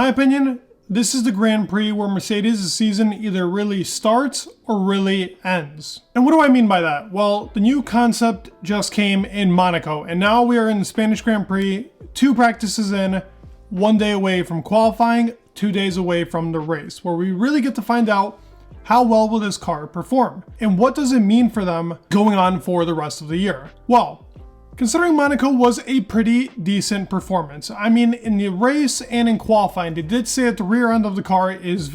my opinion, this is the Grand Prix where Mercedes' season either really starts or really ends. And what do I mean by that? Well, the new concept just came in Monaco, and now we are in the Spanish Grand Prix, 2 practices in, 1 day away from qualifying, 2 days away from the race, where we really get to find out how well will this car perform, and what does it mean for them going on for the rest of the year? Well, considering Monaco was a pretty decent performance. I mean, in the race and in qualifying, they did say that the rear end of the car is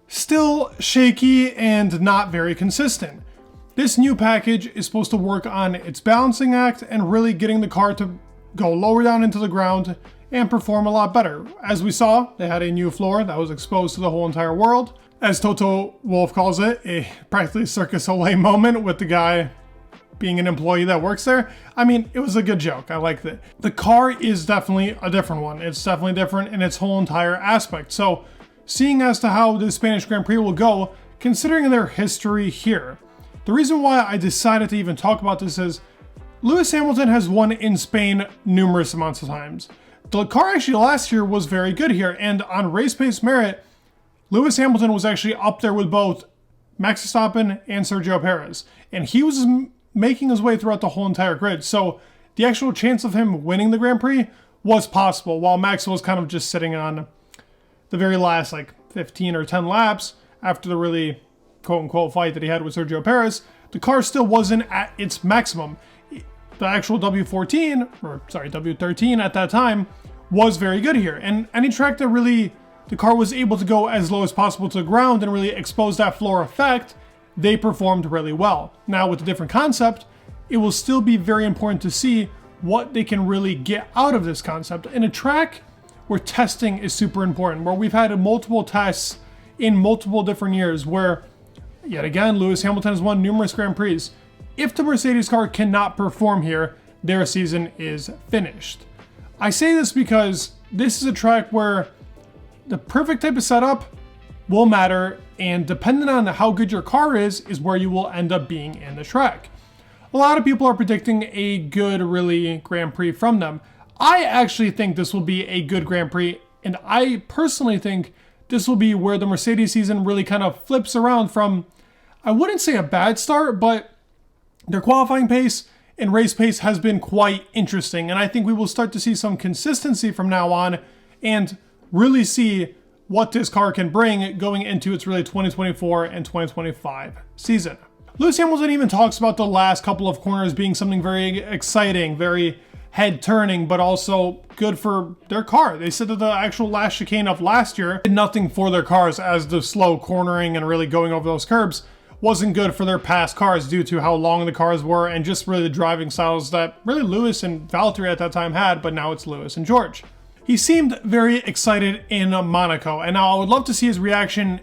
still shaky and not very consistent. This new package is supposed to work on its balancing act and really getting the car to go lower down into the ground and perform a lot better. As we saw, they had a new floor that was exposed to the whole entire world. As Toto Wolff calls it, a practically Circus Olay moment with the guy being an employee that works there. I mean, it was a good joke. I liked it. The car is definitely a different one. It's definitely different in its whole entire aspect. So seeing as to how the Spanish Grand Prix will go, considering their history here, the reason why I decided to even talk about this is Lewis Hamilton has won in Spain numerous amounts of times. The car actually last year was very good here, and on race pace merit, Lewis Hamilton was actually up there with both Max Verstappen and Sergio Perez, and he was making his way throughout the whole entire grid. So the actual chance of him winning the Grand Prix was possible, while Max was kind of just sitting on the very last 15 or 10 laps after the really quote-unquote fight that he had with Sergio Perez. The car still wasn't at its maximum. The actual W13 at that time was very good here, and any track that really the car was able to go as low as possible to the ground and really expose that floor effect, they performed really well. Now with a different concept, it will still be very important to see what they can really get out of this concept. In a track where testing is super important, where we've had multiple tests in multiple different years, where yet again, Lewis Hamilton has won numerous Grand Prix. If the Mercedes car cannot perform here, their season is finished. I say this because this is a track where the perfect type of setup will matter, and depending on how good your car is where you will end up being in the track. A lot of people are predicting a good, really, Grand Prix from them. I actually think this will be a good Grand Prix, and I personally think this will be where the Mercedes season really kind of flips around from, I wouldn't say a bad start, but their qualifying pace and race pace has been quite interesting, and I think we will start to see some consistency from now on and really see what this car can bring going into its really 2024 and 2025 season. Lewis Hamilton even talks about the last couple of corners being something very exciting, very head-turning, but also good for their car. They said that the actual last chicane of last year did nothing for their cars, as the slow cornering and really going over those curbs wasn't good for their past cars due to how long the cars were and just really the driving styles that really Lewis and Valtteri at that time had, but now it's Lewis and George. He seemed very excited in Monaco, and now I would love to see his reaction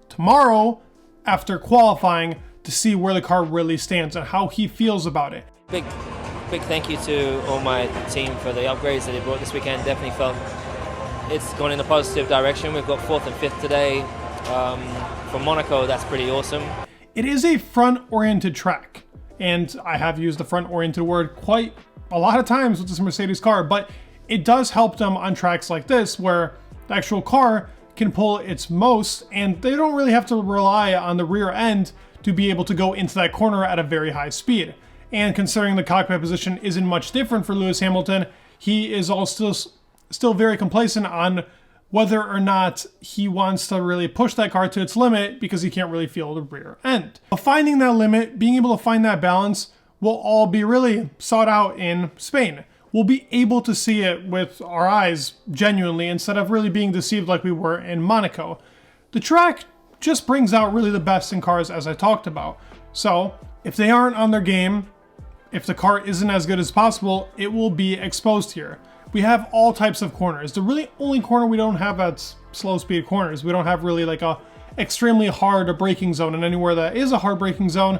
tomorrow after qualifying to see where the car really stands and how he feels about it. Big thank you to all my team for the upgrades that they brought this weekend. Definitely felt it's gone in a positive direction. We've got 4th and 5th today. For Monaco, that's pretty awesome. It is a front-oriented track, and I have used the front-oriented word quite a lot of times with this Mercedes car, but it does help them on tracks like this where the actual car can pull its most, and they don't really have to rely on the rear end to be able to go into that corner at a very high speed. And considering the cockpit position isn't much different for Lewis Hamilton, he is still very complacent on whether or not he wants to really push that car to its limit because he can't really feel the rear end. But finding that limit, being able to find that balance, will all be really sought out in Spain. We'll be able to see it with our eyes genuinely instead of really being deceived like we were in Monaco. The track just brings out really the best in cars, as I talked about. So if they aren't on their game, if the car isn't as good as possible, it will be exposed here. We have all types of corners. The really only corner we don't have that's slow speed corners. We don't have really like a extremely hard braking zone, and anywhere that is a hard braking zone,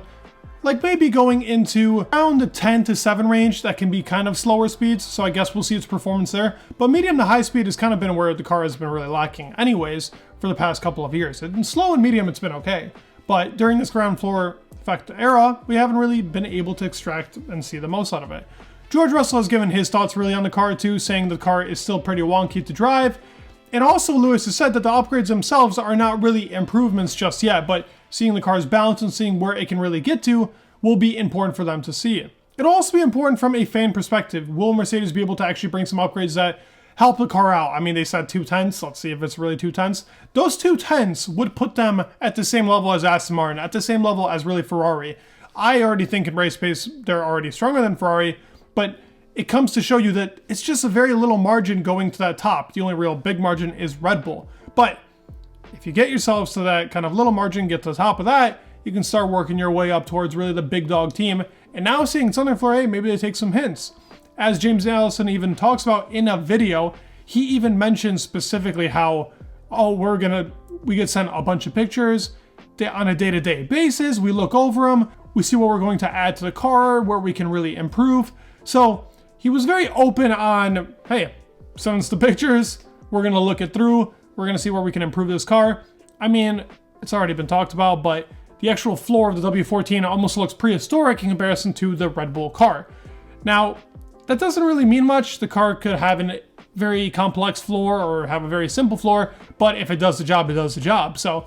like maybe going into around the 10 to 7 range, that can be kind of slower speeds, so I guess we'll see its performance there. But medium to high speed has kind of been where the car has been really lacking anyways for the past couple of years. In slow and medium, it's been okay. But during this ground floor effect era, we haven't really been able to extract and see the most out of it. George Russell has given his thoughts really on the car too, saying the car is still pretty wonky to drive. And also Lewis has said that the upgrades themselves are not really improvements just yet, but seeing the car's balance and seeing where it can really get to will be important for them to see. It'll also be important from a fan perspective. Will Mercedes be able to actually bring some upgrades that help the car out? I mean, they said 2/10. Let's see if it's really 2/10. Those 2/10 would put them at the same level as Aston Martin, at the same level as really Ferrari. I already think in race pace, they're already stronger than Ferrari, but it comes to show you that it's just a very little margin going to that top. The only real big margin is Red Bull. But if you get yourselves to that kind of little margin, get to the top of that, you can start working your way up towards really the big dog team. And now seeing something for, hey, maybe they take some hints. As James Allison even talks about in a video, he even mentions specifically how, oh, we get sent a bunch of pictures on a day-to-day basis. We look over them. We see what we're going to add to the car, where we can really improve. So he was very open on, hey, send us the pictures. We're going to look it through. We're going to see where we can improve this car. I mean, it's already been talked about, but the actual floor of the W14 almost looks prehistoric in comparison to the Red Bull car. Now, that doesn't really mean much. The car could have a very complex floor or have a very simple floor, but if it does the job, it does the job. So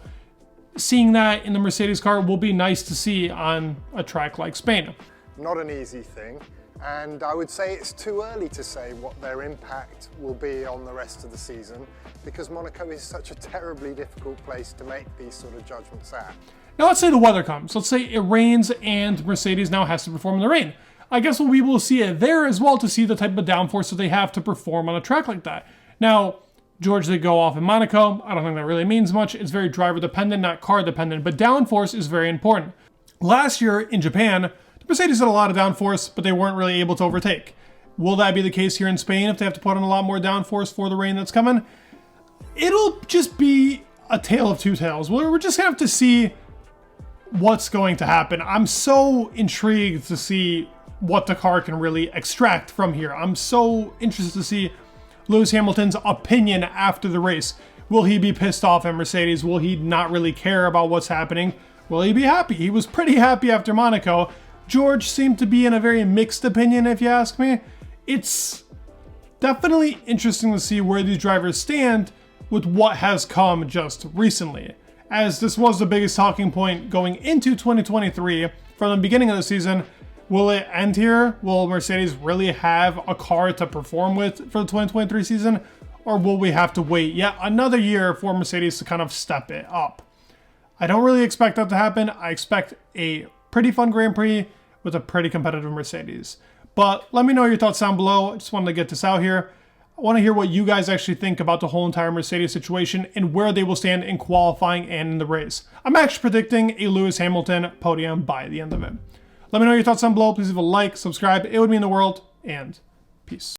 seeing that in the Mercedes car will be nice to see on a track like Spain. Not an easy thing, and I would say it's too early to say what their impact will be on the rest of the season, because Monaco is such a terribly difficult place to make these sort of judgments at. Now let's say the weather comes. Let's say it rains and Mercedes now has to perform in the rain. I guess we'll be able to see it there as well to see the type of downforce that they have to perform on a track like that. Now, George, they go off in Monaco. I don't think that really means much. It's very driver dependent, not car dependent, but downforce is very important. Last year in Japan, the Mercedes had a lot of downforce, but they weren't really able to overtake. Will that be the case here in Spain if they have to put in a lot more downforce for the rain that's coming? It'll just be a tale of two tales. We're just gonna have to see what's going to happen. I'm so intrigued to see what the car can really extract from here. I'm so interested to see Lewis Hamilton's opinion after the race. Will he be pissed off at Mercedes? Will he not really care about what's happening? Will he be happy? He was pretty happy after Monaco. George seemed to be in a very mixed opinion, if you ask me. It's definitely interesting to see where these drivers stand with what has come just recently, as this was the biggest talking point going into 2023 from the beginning of the season. Will it end here? Will Mercedes really have a car to perform with for the 2023 season? Or will we have to wait yet another year for Mercedes to kind of step it up? I don't really expect that to happen. I expect a pretty fun Grand Prix with a pretty competitive Mercedes. But let me know your thoughts down below. I just wanted to get this out here. I want to hear what you guys actually think about the whole entire Mercedes situation and where they will stand in qualifying and in the race. I'm actually predicting a Lewis Hamilton podium by the end of it. Let me know your thoughts down below. Please leave a like, subscribe. It would mean the world, and peace.